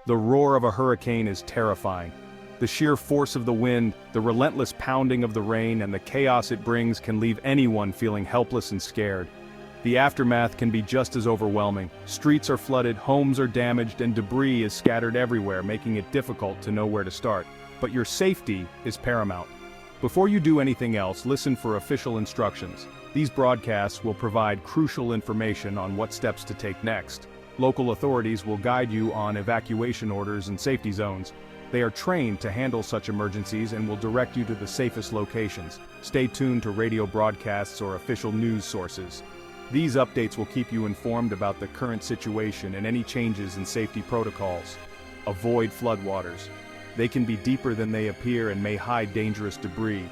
The roar of a hurricane is terrifying. The sheer force of the wind, the relentless pounding of the rain, and the chaos it brings can leave anyone feeling helpless and scared. The aftermath can be just as overwhelming. Streets are flooded, homes are damaged, and debris is scattered everywhere, making it difficult to know where to start. But your safety is paramount. Before you do anything else, listen for official instructions. These broadcasts will provide crucial information on what steps to take next. Local authorities will guide you on evacuation orders and safety zones. They are trained to handle such emergencies and will direct you to the safest locations. Stay tuned to radio broadcasts or official news sources. These updates will keep you informed about the current situation and any changes in safety protocols. Avoid floodwaters. They can be deeper than they appear and may hide dangerous debris.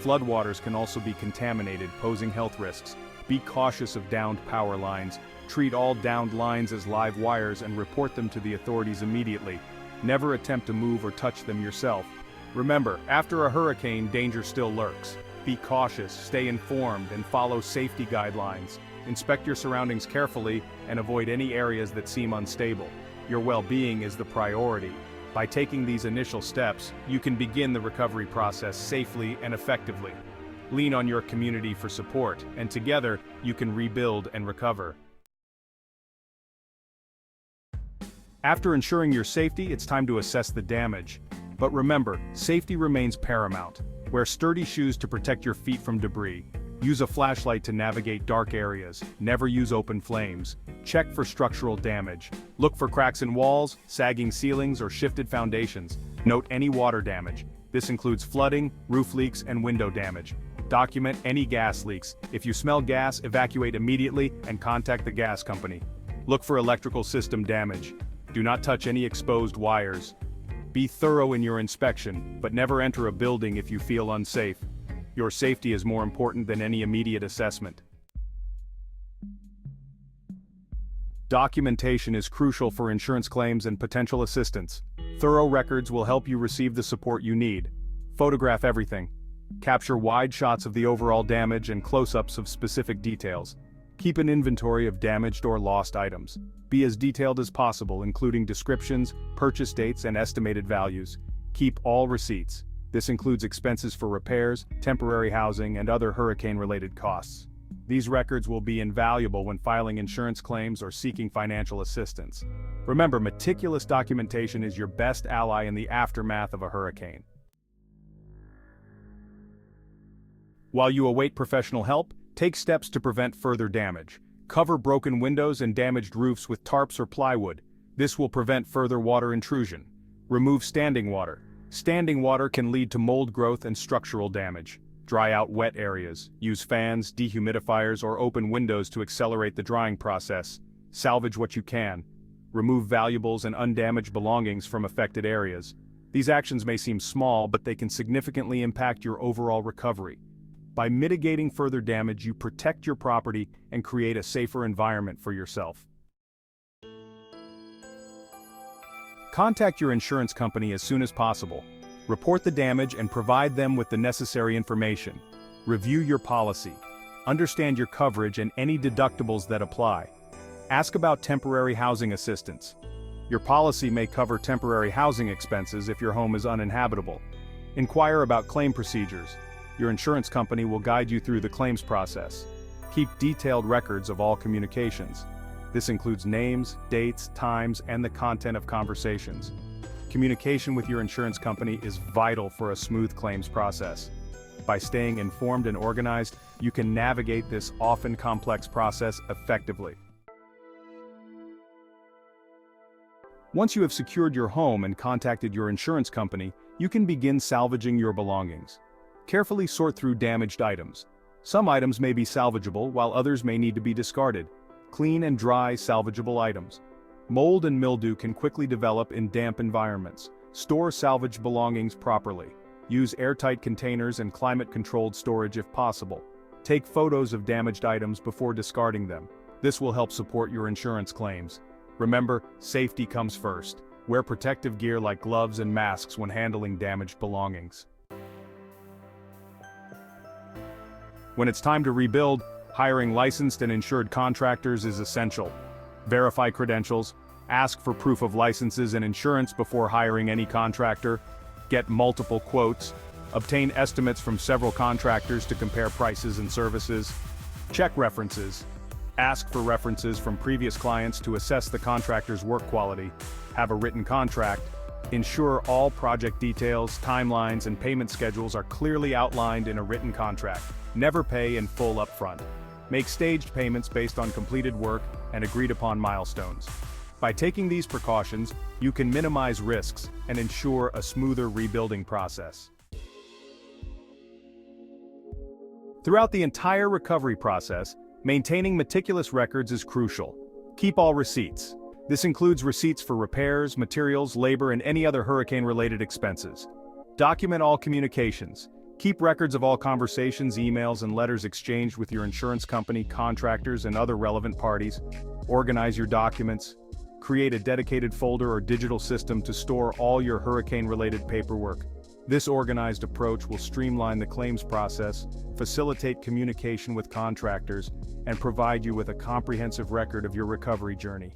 Floodwaters can also be contaminated, posing health risks. Be cautious of downed power lines. Treat all downed lines as live wires and report them to the authorities immediately. Never attempt to move or touch them yourself. Remember, after a hurricane, danger still lurks. Be cautious, stay informed, and follow safety guidelines. Inspect your surroundings carefully and avoid any areas that seem unstable. Your well-being is the priority. By taking these initial steps, you can begin the recovery process safely and effectively. Lean on your community for support, and together, you can rebuild and recover. After ensuring your safety, it's time to assess the damage. But remember, safety remains paramount. Wear sturdy shoes to protect your feet from debris. Use a flashlight to navigate dark areas. Never use open flames. Check for structural damage. Look for cracks in walls, sagging ceilings, or shifted foundations. Note any water damage. This includes flooding, roof leaks, and window damage. Document any gas leaks. If you smell gas, evacuate immediately and contact the gas company. Look for electrical system damage. Do not touch any exposed wires. Be thorough in your inspection, but never enter a building if you feel unsafe. Your safety is more important than any immediate assessment. Documentation is crucial for insurance claims and potential assistance. Thorough records will help you receive the support you need. Photograph everything. Capture wide shots of the overall damage and close-ups of specific details. Keep an inventory of damaged or lost items. Be as detailed as possible, including descriptions, purchase dates, and estimated values. Keep all receipts. This includes expenses for repairs, temporary housing, and other hurricane-related costs. These records will be invaluable when filing insurance claims or seeking financial assistance. Remember, meticulous documentation is your best ally in the aftermath of a hurricane. While you await professional help, take steps to prevent further damage. Cover broken windows and damaged roofs with tarps or plywood. This will prevent further water intrusion. Remove standing water. Standing water can lead to mold growth and structural damage. Dry out wet areas. Use fans, dehumidifiers, or open windows to accelerate the drying process. Salvage what you can. Remove valuables and undamaged belongings from affected areas. These actions may seem small, but they can significantly impact your overall recovery. By mitigating further damage, you protect your property and create a safer environment for yourself. Contact your insurance company as soon as possible. Report the damage and provide them with the necessary information. Review your policy. Understand your coverage and any deductibles that apply. Ask about temporary housing assistance. Your policy may cover temporary housing expenses if your home is uninhabitable. Inquire about claim procedures. Your insurance company will guide you through the claims process. Keep detailed records of all communications. This includes names, dates, times, and the content of conversations. Communication with your insurance company is vital for a smooth claims process. By staying informed and organized, you can navigate this often complex process effectively. Once you have secured your home and contacted your insurance company, you can begin salvaging your belongings. Carefully sort through damaged items. Some items may be salvageable, while others may need to be discarded. Clean and dry salvageable items. Mold and mildew can quickly develop in damp environments. Store salvaged belongings properly. Use airtight containers and climate-controlled storage if possible. Take photos of damaged items before discarding them. This will help support your insurance claims. Remember, safety comes first. Wear protective gear like gloves and masks when handling damaged belongings. When it's time to rebuild, hiring licensed and insured contractors is essential. Verify credentials, Ask for proof of licenses and insurance before hiring any contractor. Get multiple quotes. Obtain estimates from several contractors to compare prices and services. Check references. Ask for references from previous clients to assess the contractor's work quality. Have a written contract. Ensure all project details, timelines, and payment schedules are clearly outlined in a written contract. Never pay in full upfront. Make staged payments based on completed work and agreed upon milestones. By taking these precautions, you can minimize risks and ensure a smoother rebuilding process. Throughout the entire recovery process, maintaining meticulous records is crucial. Keep all receipts. This includes receipts for repairs, materials, labor, and any other hurricane-related expenses. Document all communications. Keep records of all conversations, emails, and letters exchanged with your insurance company, contractors, and other relevant parties. Organize your documents. Create a dedicated folder or digital system to store all your hurricane-related paperwork. This organized approach will streamline the claims process, facilitate communication with contractors, and provide you with a comprehensive record of your recovery journey.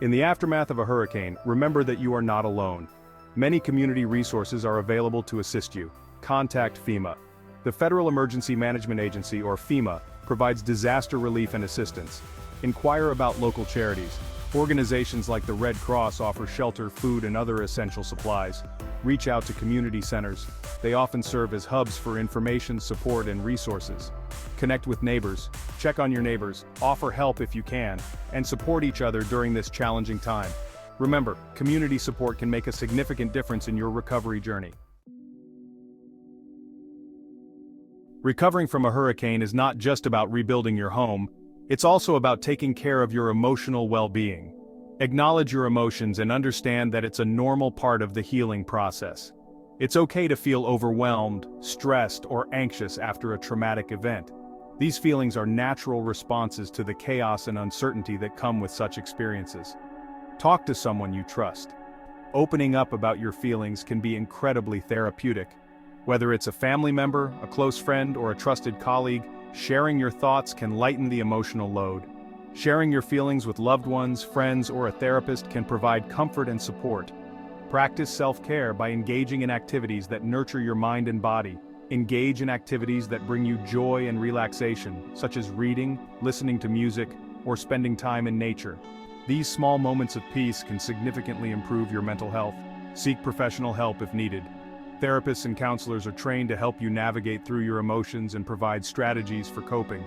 In the aftermath of a hurricane, remember that you are not alone. Many community resources are available to assist you. Contact FEMA. The Federal Emergency Management Agency, or FEMA, provides disaster relief and assistance. Inquire about local charities. Organizations like the Red Cross offer shelter, food, and other essential supplies. Reach out to community centers. They often serve as hubs for information, support, and resources. Connect with neighbors. Check on your neighbors, offer help if you can, and support each other during this challenging time. Remember, community support can make a significant difference in your recovery journey. Recovering from a hurricane is not just about rebuilding your home, it's also about taking care of your emotional well-being. Acknowledge your emotions and understand that it's a normal part of the healing process. It's okay to feel overwhelmed, stressed, or anxious after a traumatic event. These feelings are natural responses to the chaos and uncertainty that come with such experiences. Talk to someone you trust. Opening up about your feelings can be incredibly therapeutic. Whether it's a family member, a close friend, or a trusted colleague, sharing your thoughts can lighten the emotional load. Sharing your feelings with loved ones, friends, or a therapist can provide comfort and support. Practice self-care by engaging in activities that nurture your mind and body. Engage in activities that bring you joy and relaxation, such as reading, listening to music, or spending time in nature. These small moments of peace can significantly improve your mental health. Seek professional help if needed. Therapists and counselors are trained to help you navigate through your emotions and provide strategies for coping.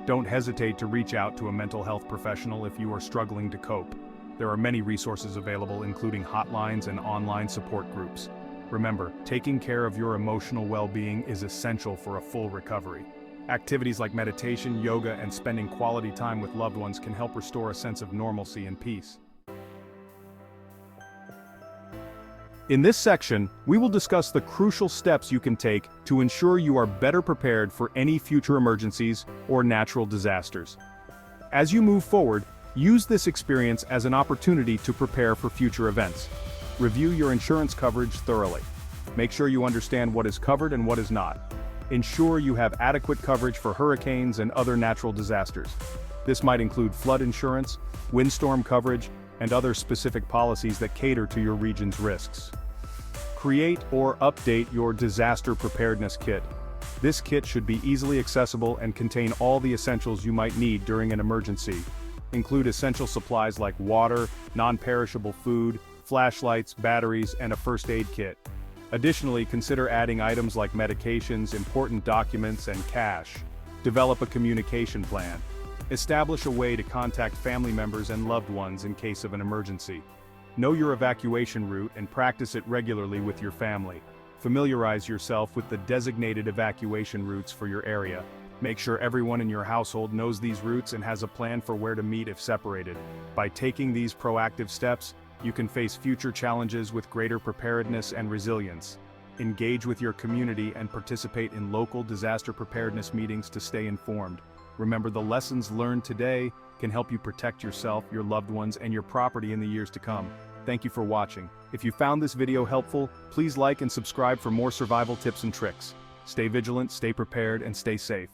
Don't hesitate to reach out to a mental health professional if you are struggling to cope. There are many resources available, including hotlines and online support groups. Remember, taking care of your emotional well-being is essential for a full recovery. Activities like meditation, yoga, and spending quality time with loved ones can help restore a sense of normalcy and peace. In this section, we will discuss the crucial steps you can take to ensure you are better prepared for any future emergencies or natural disasters. As you move forward, use this experience as an opportunity to prepare for future events. Review your insurance coverage thoroughly. Make sure you understand what is covered and what is not. Ensure you have adequate coverage for hurricanes and other natural disasters. This might include flood insurance, windstorm coverage, and other specific policies that cater to your region's risks. Create or update your disaster preparedness kit. This kit should be easily accessible and contain all the essentials you might need during an emergency. Include essential supplies like water, non-perishable food, flashlights, batteries, and a first aid kit. Additionally, consider adding items like medications, important documents, and cash. Develop a communication plan. Establish a way to contact family members and loved ones in case of an emergency. Know your evacuation route and practice it regularly with your family. Familiarize yourself with the designated evacuation routes for your area. Make sure everyone in your household knows these routes and has a plan for where to meet if separated. By taking these proactive steps, you can face future challenges with greater preparedness and resilience. Engage with your community and participate in local disaster preparedness meetings to stay informed. Remember, the lessons learned today can help you protect yourself, your loved ones, and your property in the years to come. Thank you for watching. If you found this video helpful, please like and subscribe for more survival tips and tricks. Stay vigilant, stay prepared, and stay safe.